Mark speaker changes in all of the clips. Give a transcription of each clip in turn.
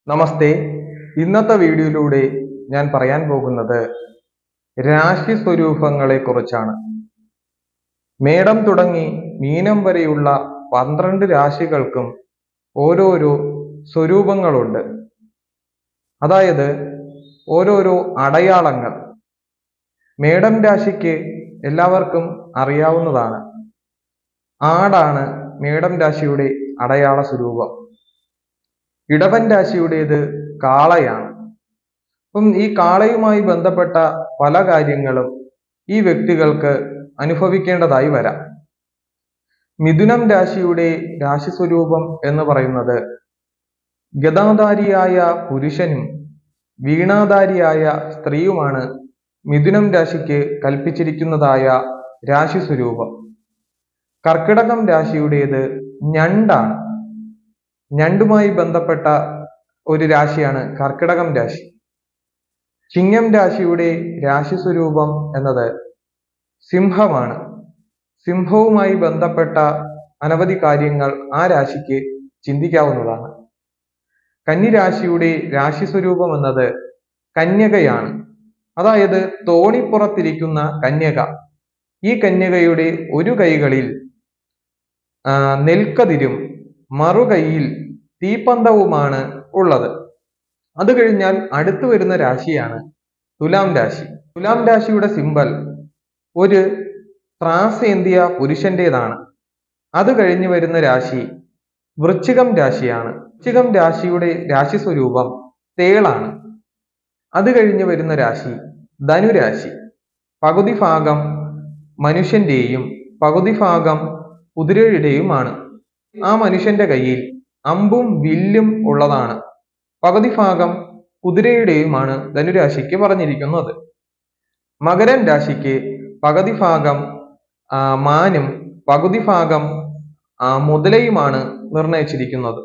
Speaker 1: നമസ്തേ. ഇന്നത്തെ വീഡിയോയിലൂടെ ഞാൻ പറയാൻ പോകുന്നത് രാശി സ്വരൂപങ്ങളെ കുറിച്ചാണ്. മേടം തുടങ്ങി മീനം വരെയുള്ള 12 രാശികൾക്കും ഓരോരോ സ്വരൂപങ്ങളുണ്ട്. അതായത് ഓരോരോ അടയാളങ്ങൾ. മേടം രാശിക്ക് എല്ലാവർക്കും അറിയാവുന്നതാണ്. ആടാണ് മേടം രാശിയുടെ അടയാള സ്വരൂപം. ഇടവൻ രാശിയുടേത് കാളയാണ്. അപ്പം ഈ കാളയുമായി ബന്ധപ്പെട്ട പല കാര്യങ്ങളും ഈ വ്യക്തികൾക്ക് അനുഭവിക്കേണ്ടതായി വരാം. മിഥുനം രാശിയുടെ രാശി സ്വരൂപം എന്ന് പറയുന്നത് ഗദാധാരിയായ പുരുഷനും വീണാധാരിയായ സ്ത്രീയുമാണ് മിഥുനം രാശിക്ക് കൽപ്പിച്ചിരിക്കുന്നതായ രാശി സ്വരൂപം. കർക്കിടകം രാശിയുടേത് ഞണ്ടാണ്. ഞണ്ടുമായി ബന്ധപ്പെട്ട ഒരു രാശിയാണ് കർക്കിടകം രാശി. ചിങ്ങം രാശിയുടെ രാശി സ്വരൂപം എന്നത് സിംഹമാണ്. സിംഹവുമായി ബന്ധപ്പെട്ട അനവധി കാര്യങ്ങൾ ആ രാശിക്ക് ചിന്തിക്കാവുന്നതാണ്. കന്നി രാശിയുടെ രാശി സ്വരൂപം എന്നത് കന്യകയാണ്. അതായത് തോണിപ്പുറത്തിരിക്കുന്ന കന്യക. ഈ കന്യകയുടെ ഒരു കൈകളിൽ നെൽക്കതിരും മറുകൈയിൽ തീപ്പന്തവുമാണ് ഉള്ളത്. അത് കഴിഞ്ഞാൽ അടുത്തു വരുന്ന രാശിയാണ് തുലാം രാശി. തുലാം രാശിയുടെ സിമ്പൽ ഒരു ത്രാസേന്തിയ പുരുഷന്റേതാണ്. അത് കഴിഞ്ഞു വരുന്ന രാശി വൃശ്ചികം രാശിയാണ്. വൃശ്ചികം രാശിയുടെ രാശി സ്വരൂപം തേളാണ്. അത് കഴിഞ്ഞു വരുന്ന രാശി ധനുരാശി. പകുതി ഭാഗം മനുഷ്യന്റെയും പകുതി ഭാഗം കുതിരയുടെയുമാണ്. ആ മനുഷ്യന്റെ കയ്യിൽ അമ്പും വില്ലും ഉള്ളതാണ്. പകുതി ഭാഗം കുതിരയുടെയുമാണ് ധനുരാശിക്ക് പറഞ്ഞിരിക്കുന്നത്. മകരം രാശിക്ക് പകുതി ഭാഗം മാനും പകുതി ഭാഗം മുതലയുമാണ് നിർണയിച്ചിരിക്കുന്നത്.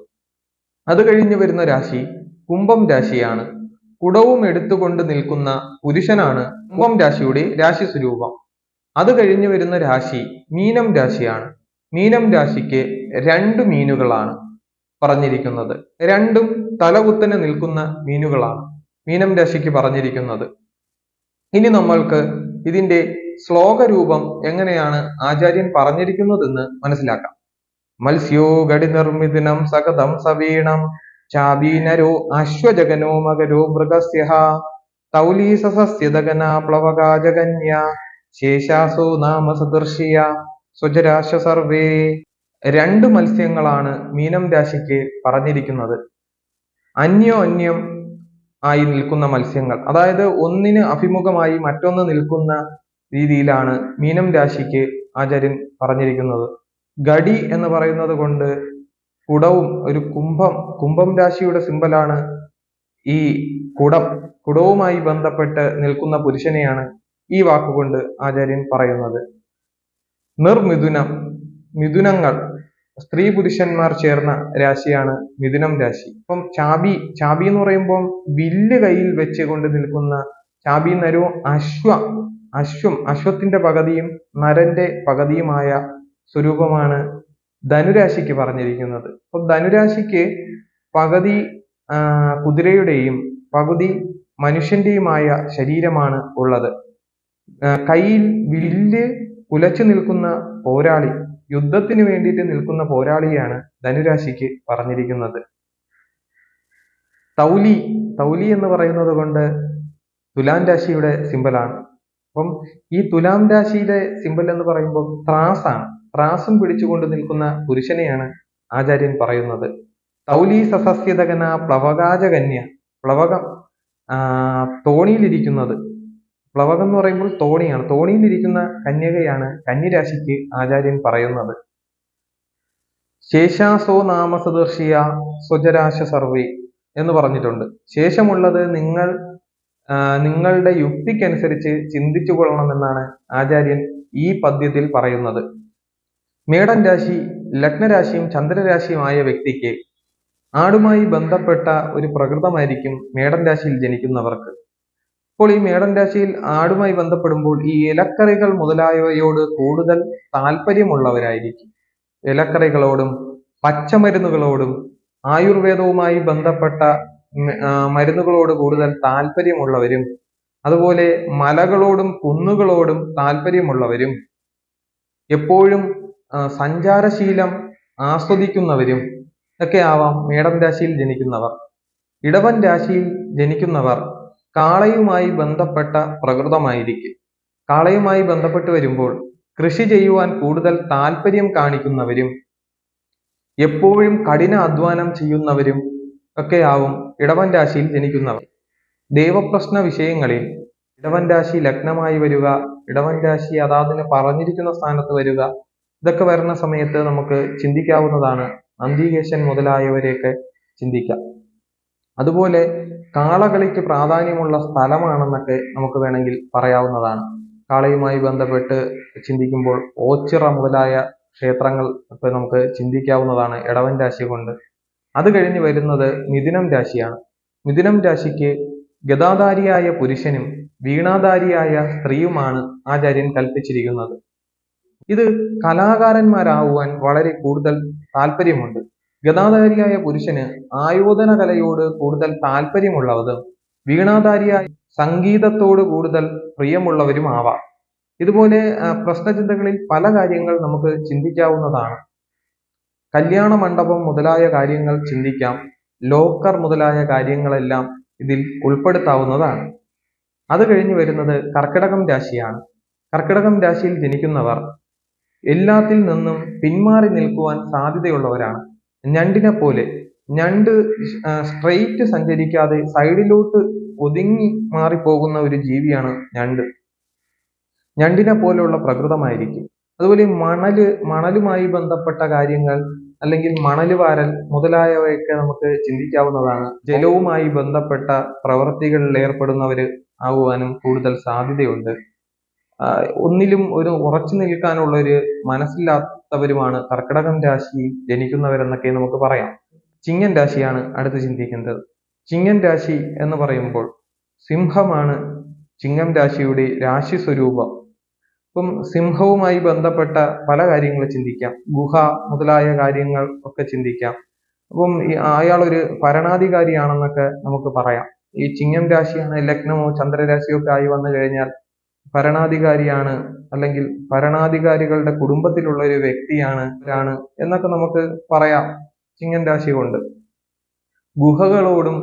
Speaker 1: അത് കഴിഞ്ഞു വരുന്ന രാശി കുംഭം രാശിയാണ്. കുടവും എടുത്തുകൊണ്ട് നിൽക്കുന്ന പുരുഷനാണ് കുംഭം രാശിയുടെ രാശി സ്വരൂപം. അത് കഴിഞ്ഞു വരുന്ന രാശി മീനം രാശിയാണ്. മീനം രാശിക്ക് 2 മീനുകളാണ് പറഞ്ഞിരിക്കുന്നത്. രണ്ടും തലകുത്തനെ നിൽക്കുന്ന മീനുകളാണ് മീനം രാശിക്ക് പറഞ്ഞിരിക്കുന്നത്. ഇനി നമ്മൾക്ക് ഇതിന്റെ ശ്ലോകരൂപം എങ്ങനെയാണ് ആചാര്യൻ പറഞ്ഞിരിക്കുന്നതെന്ന് മനസ്സിലാക്കാം. മത്സ്യോ ഗടി നിർമ്മിതിനം സകതം സവീണം ചാബീനരോ അശ്വജഗനോ മകരോ മൃഗസ്യ തൗലീസസ്യദഗന പ്ലവകാജകന്യ ശേഷാസോ നാമ സദൃശിയ സ്വജരാശ സർവേ. 2 മത്സ്യങ്ങളാണ് മീനം രാശിക്ക് പറഞ്ഞിരിക്കുന്നത്. അന്യോന്യം ആയി നിൽക്കുന്ന മത്സ്യങ്ങൾ. അതായത് ഒന്നിന് അഭിമുഖമായി മറ്റൊന്ന് നിൽക്കുന്ന രീതിയിലാണ് മീനം രാശിക്ക് ആചാര്യൻ പറഞ്ഞിരിക്കുന്നത്. ഗടി എന്ന് പറയുന്നത് കൊണ്ട് കുടവും ഒരു കുംഭം രാശിയുടെ സിമ്പലാണ് ഈ കുടവുമായി ബന്ധപ്പെട്ട് നിൽക്കുന്ന പുരുഷനെയാണ് ഈ വാക്കുകൊണ്ട് ആചാര്യൻ പറയുന്നത്. നിർമിഥുനം, മിഥുനങ്ങൾ, സ്ത്രീ പുരുഷന്മാർ ചേർന്ന രാശിയാണ് മിഥുനം രാശി. അപ്പം ചാബി എന്ന് പറയുമ്പോൾ വില്ല് കയ്യിൽ വെച്ചുകൊണ്ട് നിൽക്കുന്ന ചാബി നരോ അശ്വത്തിന്റെ പകുതിയും നരന്റെ പകുതിയുമായ സ്വരൂപമാണ് ധനുരാശിക്ക് പറഞ്ഞിരിക്കുന്നത്. അപ്പൊ ധനുരാശിക്ക് പകുതി കുതിരയുടെയും പകുതി മനുഷ്യന്റെയുമായ ശരീരമാണ് ഉള്ളത്. കയ്യിൽ വില്ല് കുലച്ചു നിൽക്കുന്ന പോരാളി, യുദ്ധത്തിന് വേണ്ടിയിട്ട് നിൽക്കുന്ന പോരാളിയാണ് ധനുരാശിക്ക് പറഞ്ഞിരിക്കുന്നത്. തൗലി എന്ന് പറയുന്നത് കൊണ്ട് തുലാം രാശിയുടെ സിമ്പലാണ്. അപ്പം ഈ തുലാം രാശിയിലെ സിമ്പൽ എന്ന് പറയുമ്പോൾ ത്രാസാണ്. ത്രാസും പിടിച്ചുകൊണ്ട് നിൽക്കുന്ന പുരുഷനെയാണ് ആചാര്യൻ പറയുന്നത്. തൗലി സസസ്യതകന പ്ലവകാജകന്യ. പ്ലവകം തോണിയിലിരിക്കുന്നത്. പ്ലവകം എന്ന് പറയുമ്പോൾ തോണിയാണ്. തോണിയിലിരിക്കുന്ന കന്യകയാണ് കന്നിരാശിക്ക് ആചാര്യൻ പറയുന്നത്. ശേഷാസോ നാമ സദൃശിയ സ്വജരാശ സർവേ എന്ന് പറഞ്ഞിട്ടുണ്ട്. ശേഷമുള്ളത് നിങ്ങളുടെ യുക്തിക്കനുസരിച്ച് ചിന്തിച്ചു കൊള്ളണമെന്നാണ് ആചാര്യൻ ഈ പദ്യത്തിൽ പറയുന്നത്. മേടൻ രാശി ലഗ്നരാശിയും ചന്ദ്രരാശിയുമായ വ്യക്തിക്ക് ആടുമായി ബന്ധപ്പെട്ട ഒരു പ്രകൃതമായിരിക്കും മേടൻ രാശിയിൽ ജനിക്കുന്നവർക്ക്. അപ്പോൾ ഈ മേടൻ രാശിയിൽ ആടുമായി ബന്ധപ്പെടുമ്പോൾ ഈ ഇലക്കറികൾ മുതലായവയോട് കൂടുതൽ താല്പര്യമുള്ളവരായിരിക്കും. ഇലക്കറികളോടും പച്ചമരുന്നുകളോടും ആയുർവേദവുമായി ബന്ധപ്പെട്ട മരുന്നുകളോട് കൂടുതൽ താല്പര്യമുള്ളവരും, അതുപോലെ മലകളോടും കുന്നുകളോടും താല്പര്യമുള്ളവരും, എപ്പോഴും സഞ്ചാരശീലം ആസ്വദിക്കുന്നവരും ഒക്കെ ആവാം മേടം രാശിയിൽ ജനിക്കുന്നവർ. ഇടവൻ രാശിയിൽ ജനിക്കുന്നവർ കാളയുമായി ബന്ധപ്പെട്ട പ്രകൃതമായിരിക്കും. കാളയുമായി ബന്ധപ്പെട്ട് വരുമ്പോൾ കൃഷി ചെയ്യുവാൻ കൂടുതൽ താല്പര്യം കാണിക്കുന്നവരും, എപ്പോഴും കഠിന അധ്വാനം ചെയ്യുന്നവരും ഒക്കെ ആവും ഇടവൻ രാശിയിൽ ജനിക്കുന്നവർ. ദൈവപ്രശ്ന വിഷയങ്ങളിൽ ഇടവൻ രാശി ലഗ്നമായി വരിക, ഇടവൻ രാശി അതാതിന് പറഞ്ഞിരിക്കുന്ന സ്ഥാനത്ത് വരിക, ഇതൊക്കെ വരുന്ന സമയത്ത് നമുക്ക് ചിന്തിക്കാവുന്നതാണ്. നന്ദികേശൻ മുതലായവരെയൊക്കെ ചിന്തിക്കാം. അതുപോലെ കാളകളിക്ക് പ്രാധാന്യമുള്ള സ്ഥലമാണെന്നൊക്കെ നമുക്ക് വേണമെങ്കിൽ പറയാവുന്നതാണ്. കാളയുമായി ബന്ധപ്പെട്ട് ചിന്തിക്കുമ്പോൾ ഓച്ചിറ മുതലായ ക്ഷേത്രങ്ങൾ ഒക്കെ നമുക്ക് ചിന്തിക്കാവുന്നതാണ് ഇടവൻ രാശി കൊണ്ട്. അത് കഴിഞ്ഞ് വരുന്നത് മിഥുനം രാശിയാണ്. മിഥുനം രാശിക്ക് ഗദാധാരിയായ പുരുഷനും വീണാധാരിയായ സ്ത്രീയുമാണ് ആചാര്യൻ കൽപ്പിച്ചിരിക്കുന്നത്. ഇത് കലാകാരന്മാരാകുവാൻ വളരെ കൂടുതൽ താല്പര്യമുണ്ട്. ഗദാധാരിയായ പുരുഷന് ആയോധന കലയോട് കൂടുതൽ താല്പര്യമുള്ളവരും വീണാധാരിയായ സംഗീതത്തോട് കൂടുതൽ പ്രിയമുള്ളവരും ആവാം. ഇതുപോലെ പ്രശ്നചിന്തകളിൽ പല കാര്യങ്ങൾ നമുക്ക് ചിന്തിക്കാവുന്നതാണ്. കല്യാണ മണ്ഡപം മുതലായ കാര്യങ്ങൾ ചിന്തിക്കാം. ലോക്കർ മുതലായ കാര്യങ്ങളെല്ലാം ഇതിൽ ഉൾപ്പെടുത്താവുന്നതാണ്. അത് കഴിഞ്ഞ് വരുന്നത് കർക്കിടകം രാശിയാണ്. കർക്കിടകം രാശിയിൽ ജനിക്കുന്നവർ എല്ലാത്തിൽ നിന്നും പിന്മാറി നിൽക്കുവാൻ സാധ്യതയുള്ളവരാണ്. ഞണ്ടിനെ പോലെ, ഞണ്ട് സ്ട്രെയിറ്റ് സഞ്ചരിക്കാതെ സൈഡിലോട്ട് ഒതുങ്ങി മാറിപ്പോകുന്ന ഒരു ജീവിയാണ് ഞണ്ട്. ഞണ്ടിനെ പോലെയുള്ള പ്രകൃതമായിരിക്കും. അതുപോലെ മണലുമായി ബന്ധപ്പെട്ട കാര്യങ്ങൾ അല്ലെങ്കിൽ മണല് വാരൽ മുതലായവയൊക്കെ നമുക്ക് ചിന്തിക്കാവുന്നതാണ്. ജലവുമായി ബന്ധപ്പെട്ട പ്രവൃത്തികളിൽ ഏർപ്പെടുന്നവര് ആകുവാനും കൂടുതൽ സാധ്യതയുണ്ട്. ഒന്നിലും ഒരു ഉറച്ചു നിൽക്കാനുള്ള ഒരു മനസ്സില്ലാത്തവരുമാണ് കർക്കിടകം രാശി ജനിക്കുന്നവരെന്നൊക്കെ നമുക്ക് പറയാം. ചിങ്ങൻ രാശിയാണ് അടുത്ത് ചിന്തിക്കുന്നത്. ചിങ്ങൻ രാശി എന്ന് പറയുമ്പോൾ സിംഹമാണ് ചിങ്ങം രാശിയുടെ രാശി സ്വരൂപം. അപ്പം സിംഹവുമായി ബന്ധപ്പെട്ട പല കാര്യങ്ങൾ ചിന്തിക്കാം. ഗുഹ മുതലായ കാര്യങ്ങൾ ഒക്കെ ചിന്തിക്കാം. അപ്പം അയാളൊരു ഭരണാധികാരിയാണെന്നൊക്കെ നമുക്ക് പറയാം. ഈ ചിങ്ങം രാശിയാണ് ലഗ്നമോ ചന്ദ്രരാശിയോ ഒക്കെ ആയി വന്നു കഴിഞ്ഞാൽ ഭരണാധികാരിയാണ്, അല്ലെങ്കിൽ ഭരണാധികാരികളുടെ കുടുംബത്തിലുള്ള ഒരു വ്യക്തിയാണ് എന്നൊക്കെ നമുക്ക് പറയാം. ചിങ്ങൻ രാശി കൊണ്ട് ഗുഹകളോടും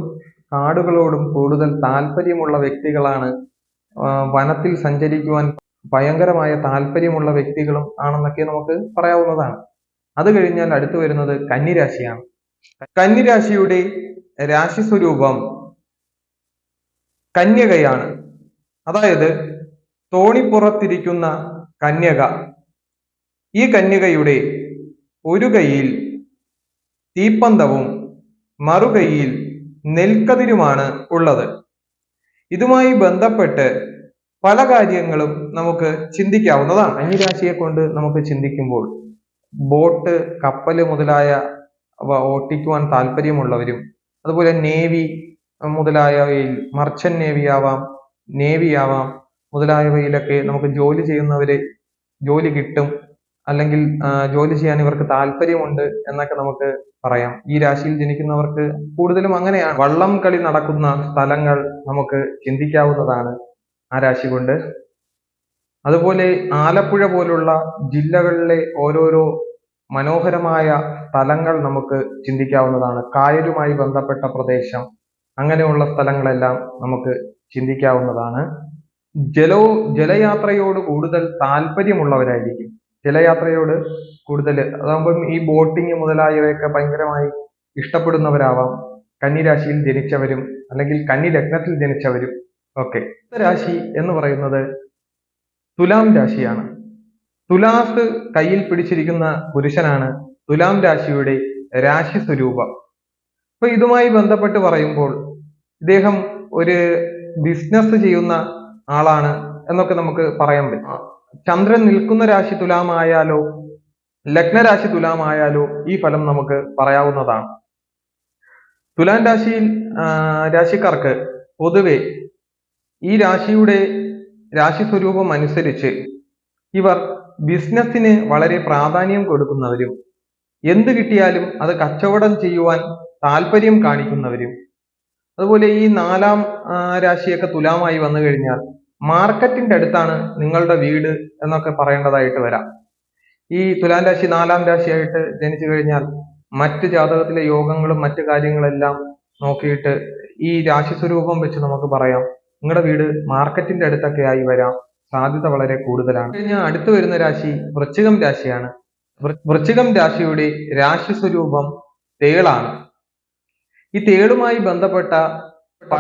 Speaker 1: കാടുകളോടും കൂടുതൽ താല്പര്യമുള്ള വ്യക്തികളാണ്. വനത്തിൽ സഞ്ചരിക്കുവാൻ ഭയങ്കരമായ താല്പര്യമുള്ള വ്യക്തികളും ആണെന്നൊക്കെ നമുക്ക് പറയാവുന്നതാണ്. അത് കഴിഞ്ഞാൽ അടുത്തു വരുന്നത് കന്നിരാശിയാണ്. കന്നിരാശിയുടെ രാശി സ്വരൂപം കന്യകയാണ്. അതായത് തോണിപ്പുറത്തിരിക്കുന്ന കന്യക. ഈ കന്യകയുടെ ഒരു കൈയിൽ തീപ്പന്തവും മറുകൈയിൽ നെൽക്കതിരുമാണ് ഉള്ളത്. ഇതുമായി ബന്ധപ്പെട്ട് പല കാര്യങ്ങളും നമുക്ക് ചിന്തിക്കാവുന്നതാണ്. കന്നിരാശിയെ കൊണ്ട് നമുക്ക് ചിന്തിക്കുമ്പോൾ ബോട്ട്, കപ്പല് മുതലായ ഓട്ടിക്കുവാൻ താല്പര്യമുള്ളവരും, അതുപോലെ നേവി മുതലായവയിൽ മർച്ചന്റ് നേവി ആവാം മുതലായവയിലൊക്കെ നമുക്ക് ജോലി ചെയ്യുന്നവര് ജോലി കിട്ടും, അല്ലെങ്കിൽ ജോലി ചെയ്യാൻ ഇവർക്ക് താല്പര്യമുണ്ട് എന്നൊക്കെ നമുക്ക് പറയാം. ഈ രാശിയിൽ ജനിക്കുന്നവർക്ക് കൂടുതലും അങ്ങനെയാണ്. വള്ളം കളി നടക്കുന്ന സ്ഥലങ്ങൾ നമുക്ക് ചിന്തിക്കാവുന്നതാണ് ആ രാശി കൊണ്ട്. അതുപോലെ ആലപ്പുഴ പോലുള്ള ജില്ലകളിലെ ഓരോരോ മനോഹരമായ സ്ഥലങ്ങൾ നമുക്ക് ചിന്തിക്കാവുന്നതാണ്. കായലുമായി ബന്ധപ്പെട്ട പ്രദേശം, അങ്ങനെയുള്ള സ്ഥലങ്ങളെല്ലാം നമുക്ക് ചിന്തിക്കാവുന്നതാണ്. ജലയാത്രയോട് കൂടുതൽ താല്പര്യമുള്ളവരായിരിക്കും. ജലയാത്രയോട് കൂടുതൽ, അതാകുമ്പം ഈ ബോട്ടിങ് മുതലായവയൊക്കെ ഭയങ്കരമായി ഇഷ്ടപ്പെടുന്നവരാവാം കന്നിരാശിയിൽ ജനിച്ചവരും അല്ലെങ്കിൽ കന്നി ലഗ്നത്തിൽ ജനിച്ചവരും ഒക്കെ. രാശി എന്ന് പറയുന്നത് തുലാം രാശിയാണ്. തുലാസ് കയ്യിൽ പിടിച്ചിരിക്കുന്ന പുരുഷനാണ് തുലാം രാശിയുടെ രാശി സ്വരൂപം. അപ്പൊ ഇതുമായി ബന്ധപ്പെട്ട് പറയുമ്പോൾ ഇദ്ദേഹം ഒരു ബിസിനസ് ചെയ്യുന്ന ആളാണ് എന്നൊക്കെ നമുക്ക് പറയാൻ പറ്റും. ചന്ദ്രൻ നിൽക്കുന്ന രാശി തുലാമായാലോ ലഗ്നരാശി തുലാമായാലോ ഈ ഫലം നമുക്ക് പറയാവുന്നതാണ്. തുലാം രാശിക്കാർക്ക് പൊതുവെ ഈ രാശിയുടെ രാശി സ്വരൂപം അനുസരിച്ച് ഇവർ ബിസിനസ്സിന് വളരെ പ്രാധാന്യം കൊടുക്കുന്നവരും, എന്ത് കിട്ടിയാലും അത് കച്ചവടം ചെയ്യുവാൻ താല്പര്യം കാണിക്കുന്നവരും, അതുപോലെ ഈ നാലാം രാശിയൊക്കെ തുലാമായി വന്നു കഴിഞ്ഞാൽ മാർക്കറ്റിന്റെ അടുത്താണ് നിങ്ങളുടെ വീട് എന്നൊക്കെ പറയേണ്ടതായിട്ട് വരാം. ഈ തുലാം രാശി നാലാം രാശിയായിട്ട് ജനിച്ചു കഴിഞ്ഞാൽ മറ്റ് ജാതകത്തിലെ യോഗങ്ങളും മറ്റു കാര്യങ്ങളെല്ലാം നോക്കിയിട്ട് ഈ രാശി സ്വരൂപം വെച്ച് നമുക്ക് പറയാം നിങ്ങളുടെ വീട് മാർക്കറ്റിന്റെ അടുത്തൊക്കെ ആയി വരാം സാധ്യത വളരെ കൂടുതലാണ്. കഴിഞ്ഞാൽ അടുത്തു വരുന്ന രാശി വൃശ്ചികം രാശിയാണ്. വൃശ്ചികം രാശിയുടെ രാശി സ്വരൂപം തേളാണ്. ഈ തേളുമായി ബന്ധപ്പെട്ട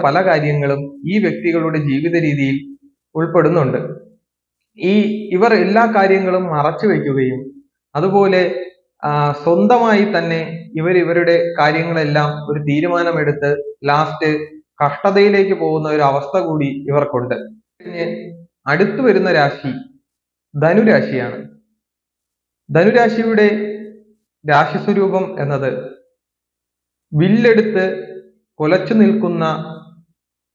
Speaker 1: പല കാര്യങ്ങളും ഈ വ്യക്തികളുടെ ജീവിത രീതിയിൽ ഉൾപ്പെടുന്നുണ്ട്. ഇവർ എല്ലാ കാര്യങ്ങളും മറച്ചു വയ്ക്കുകയും അതുപോലെ സ്വന്തമായി തന്നെ ഇവരുടെ കാര്യങ്ങളെല്ലാം ഒരു തീരുമാനമെടുത്ത് ലാസ്റ്റ് കഷ്ടതയിലേക്ക് പോകുന്ന ഒരു അവസ്ഥ കൂടി ഇവർക്കുണ്ട്. അടുത്തു വരുന്ന രാശി ധനുരാശിയാണ്. ധനുരാശിയുടെ രാശി സ്വരൂപം എന്നത് വില്ലെടുത്ത് കൊലച്ചു നിൽക്കുന്ന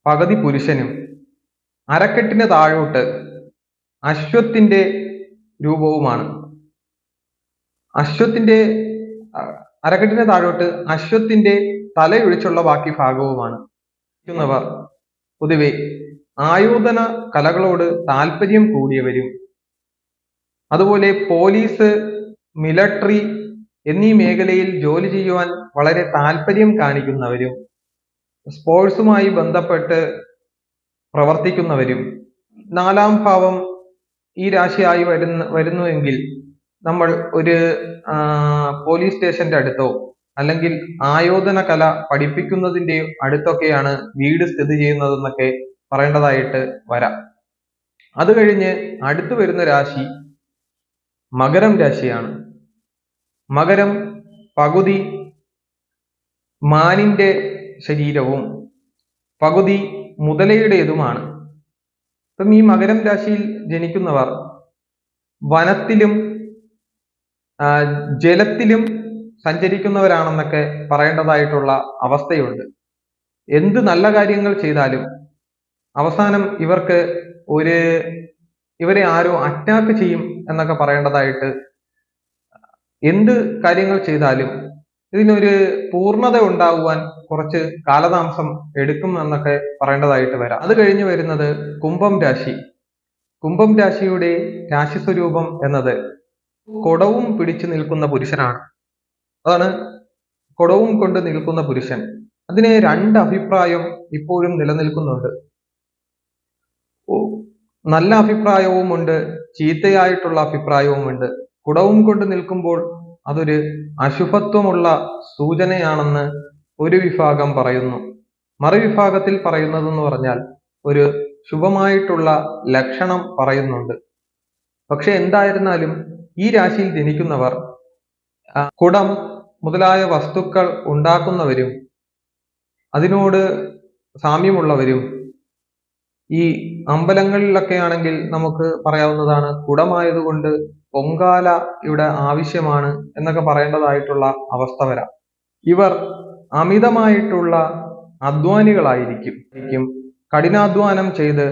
Speaker 1: പകുതി പുരുഷനും അരക്കെട്ടിന് താഴോട്ട് അശ്വത്തിന്റെ രൂപവുമാണ്. അരക്കെട്ടിന് താഴോട്ട് അശ്വത്തിന്റെ തലയൊഴിച്ചുള്ള ബാക്കി ഭാഗവുമാണ്. പൊതുവെ ആയോധന കലകളോട് താല്പര്യം കൂടിയവരും അതുപോലെ പോലീസ്, മിലിട്ടറി എന്നീ മേഖലയിൽ ജോലി ചെയ്യുവാൻ വളരെ താല്പര്യം കാണിക്കുന്നവരും സ്പോർട്സുമായി ബന്ധപ്പെട്ട് പ്രവർത്തിക്കുന്നവരും നാലാം ഭാവം ഈ രാശിയായി വരുന്നുവെങ്കിൽ നമ്മൾ ഒരു പോലീസ് സ്റ്റേഷന്റെ അടുത്തോ അല്ലെങ്കിൽ ആയോധന കല പഠിപ്പിക്കുന്നതിന്റെ അടുത്തൊക്കെയാണ് വീട് സ്ഥിതി ചെയ്യുന്നതെന്നൊക്കെ പറയേണ്ടതായിട്ട് വരാം. അത് കഴിഞ്ഞ് അടുത്തു വരുന്ന രാശി മകരം രാശിയാണ്. മകരം പകുതി മാനിന്റെ ശരീരവും പകുതി മുതലയുടേതുമാണ്. അപ്പം ഈ മകരം രാശിയിൽ ജനിക്കുന്നവർ വനത്തിലും ജലത്തിലും സഞ്ചരിക്കുന്നവരാണെന്നൊക്കെ പറയേണ്ടതായിട്ടുള്ള അവസ്ഥയുണ്ട്. എന്ത് നല്ല കാര്യങ്ങൾ ചെയ്താലും അവസാനം ഇവരെ ആരോ അറ്റാക്ക് ചെയ്യും എന്നൊക്കെ പറയേണ്ടതായിട്ട്, എന്ത് കാര്യങ്ങൾ ചെയ്താലും ഇതിനൊരു പൂർണ്ണത ഉണ്ടാകുവാൻ കുറച്ച് കാലതാമസം എടുക്കും എന്നൊക്കെ പറയേണ്ടതായിട്ട് വരാം. അത് കഴിഞ്ഞ് വരുന്നത് കുംഭം രാശി. കുംഭം രാശിയുടെ രാശി സ്വരൂപം എന്നത് കൊടവും പിടിച്ചു നിൽക്കുന്ന പുരുഷനാണ്. അതാണ് കൊടവും കൊണ്ട് നിൽക്കുന്ന പുരുഷൻ. അതിന് രണ്ട് അഭിപ്രായം ഇപ്പോഴും നിലനിൽക്കുന്നുണ്ട്. നല്ല അഭിപ്രായവുമുണ്ട്, ചീത്തയായിട്ടുള്ള അഭിപ്രായവുമുണ്ട്. കുടവും കൊണ്ട് നിൽക്കുമ്പോൾ അതൊരു അശുഭത്വമുള്ള സൂചനയാണെന്ന് ഒരു വിഭാഗം പറയുന്നു. മറുവിഭാഗത്തിൽ പറയുന്നതെന്ന് പറഞ്ഞാൽ ഒരു ശുഭമായിട്ടുള്ള ലക്ഷണം പറയുന്നുണ്ട്. പക്ഷെ എന്തായിരുന്നാലും ഈ രാശിയിൽ ജനിക്കുന്നവർ കുടം മുതലായ വസ്തുക്കൾ ഉണ്ടാക്കുന്നവരും അതിനോട് സാമ്യമുള്ളവരും, ഈ അമ്പലങ്ങളിലൊക്കെ ആണെങ്കിൽ നമുക്ക് പറയാവുന്നതാണ് കുടമായതുകൊണ്ട് പൊങ്കാല ഇവിടെ ആവശ്യമാണ് എന്നൊക്കെ പറയേണ്ടതായിട്ടുള്ള അവസ്ഥ വരാം. ഇവർ അമിതമായിട്ടുള്ള അധ്വാനികളായിരിക്കും. കഠിനാധ്വാനം ചെയ്ത്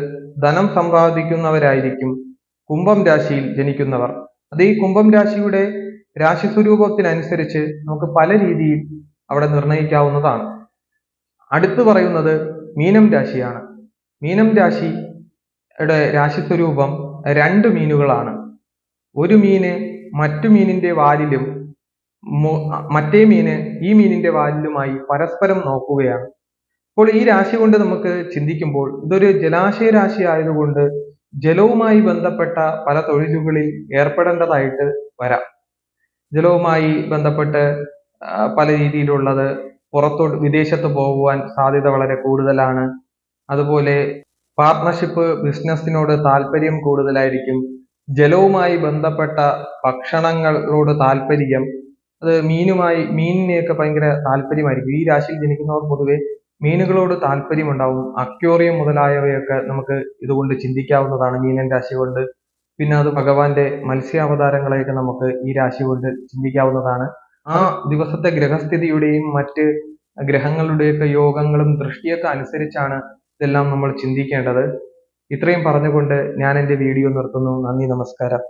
Speaker 1: ധനം സമ്പാദിക്കുന്നവരായിരിക്കും കുംഭം രാശിയിൽ ജനിക്കുന്നവർ. അത് ഈ കുംഭം രാശിയുടെ രാശി സ്വരൂപത്തിനനുസരിച്ച് നമുക്ക് പല രീതിയിൽ അവിടെ നിർണയിക്കാവുന്നതാണ്. അടുത്ത് പറയുന്നത് മീനം രാശിയാണ്. മീനം രാശിയുടെ രാശി സ്വരൂപം രണ്ട് മീനുകളാണ്. ഒരു മീന് മറ്റു മീനിന്റെ വാലിലും മറ്റേ മീന് ഈ മീനിന്റെ വാലിലുമായി പരസ്പരം നോക്കുകയാണ്. അപ്പോൾ ഈ രാശി കൊണ്ട് നമുക്ക് ചിന്തിക്കുമ്പോൾ ഇതൊരു ജലാശയ രാശി ആയതുകൊണ്ട് ജലവുമായി ബന്ധപ്പെട്ട പല തൊഴിലുകളിൽ ഏർപ്പെടേണ്ടതായിട്ട് വരാം. ജലവുമായി ബന്ധപ്പെട്ട് പല രീതിയിലുള്ളത് പുറത്തോട്ട് വിദേശത്ത് പോകുവാൻ സാധ്യത വളരെ കൂടുതലാണ്. അതുപോലെ പാർട്ട്ണർഷിപ്പ് ബിസിനസ്സിനോട് താല്പര്യം കൂടുതലായിരിക്കും. ജലവുമായി ബന്ധപ്പെട്ട ഭക്ഷണങ്ങളോട് താല്പര്യം, അത് മീനിനെയൊക്കെ ഭയങ്കര താല്പര്യമായിരിക്കും. ഈ രാശിയിൽ ജനിക്കുന്നവർ പൊതുവെ മീനുകളോട് താല്പര്യമുണ്ടാവും. അക്വേറിയം മുതലായവയൊക്കെ നമുക്ക് ഇതുകൊണ്ട് ചിന്തിക്കാവുന്നതാണ് മീനൻ രാശി കൊണ്ട്. പിന്നെ അത് ഭഗവാന്റെ മത്സ്യാവതാരങ്ങളെയൊക്കെ നമുക്ക് ഈ രാശി കൊണ്ട് ചിന്തിക്കാവുന്നതാണ്. ആ ദിവസത്തെ ഗ്രഹസ്ഥിതിയുടെയും മറ്റ് ഗ്രഹങ്ങളുടെയൊക്കെ യോഗങ്ങളും ദൃഷ്ടിയൊക്കെ അനുസരിച്ചാണ് ഇതെല്ലാം നമ്മൾ ചിന്തിക്കേണ്ടത്. ഇത്രയും പറഞ്ഞുകൊണ്ട് ഞാൻ എൻ്റെ വീഡിയോ നിർത്തുന്നു. നന്ദി, നമസ്കാരം.